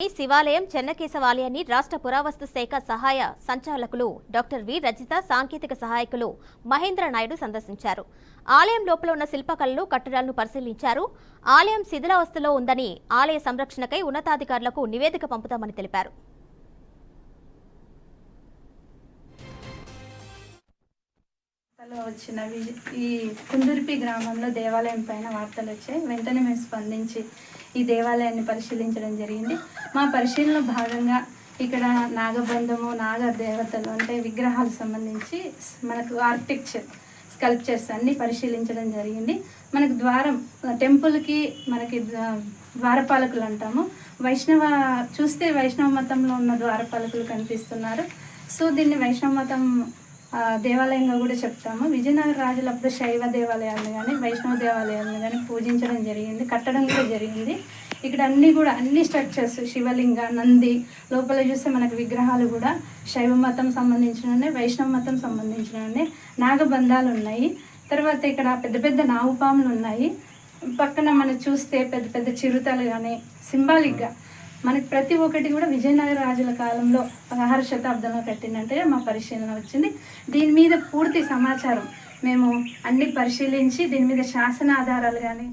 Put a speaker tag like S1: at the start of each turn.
S1: ఈ శివాలయం చెన్నకేశవాలయాన్ని రాష్ట్ర పురావస్తు శాఖ సహాయ సంచాలకులు డాక్టర్ వి రజిత, సాంకేతిక సహాయకులు మహేంద్ర నాయుడు సందర్శించారు. ఆలయం లోపల ఉన్న శిల్పకళలు, కట్టడాలను పరిశీలించారు. ఆలయం శిథిలావస్థలో ఉందని, ఆలయ సంరక్షణకై ఉన్నతాధికారులకు నివేదిక పంపుతామని తెలిపారు.
S2: వచ్చిన ఈ కుందుర్పి గ్రామంలో దేవాలయం పైన వార్తలు వచ్చాయి. వెంటనే మేము స్పందించి ఈ దేవాలయాన్ని పరిశీలించడం జరిగింది. మా పరిశీలనలో భాగంగా ఇక్కడ నాగబంధము, నాగ దేవతలు అంటే విగ్రహాలకు సంబంధించి మనకు ఆర్కిటెక్చర్, స్కల్ప్చర్స్ అన్నీ పరిశీలించడం జరిగింది. మనకు టెంపుల్కి మనకి ద్వారపాలకులు అంటాము. చూస్తే వైష్ణవ మతంలో ఉన్న ద్వారపాలకులు కనిపిస్తున్నారు. సో దీన్ని వైష్ణవ మతం దేవాలయంగా కూడా చెప్తాము. విజయనగర రాజులప్పుడు శైవ దేవాలయాలను కానీ వైష్ణవ దేవాలయాలను కానీ పూజించడం జరిగింది, కట్టడం కూడా జరిగింది. ఇక్కడ అన్ని స్ట్రక్చర్స్, శివలింగ, నంది, లోపల చూస్తే మనకు విగ్రహాలు కూడా శైవ మతం సంబంధించినవి, వైష్ణవ మతం సంబంధించినవి. నాగబంధాలు ఉన్నాయి. తర్వాత ఇక్కడ పెద్ద పెద్ద నాగుపాములు ఉన్నాయి. పక్కన మనం చూస్తే పెద్ద పెద్ద చిరుతలు కానీ సింబాలిక్గా మనకి ప్రతి ఒక్కటి కూడా విజయనగర రాజుల కాలంలో 16వ శతాబ్దంలో కట్టినట్టుగా మా పరిశీలన వచ్చింది. దీని మీద పూర్తి సమాచారం మేము అన్ని పరిశీలించి దీని మీద శాసన ఆధారాలు కానీ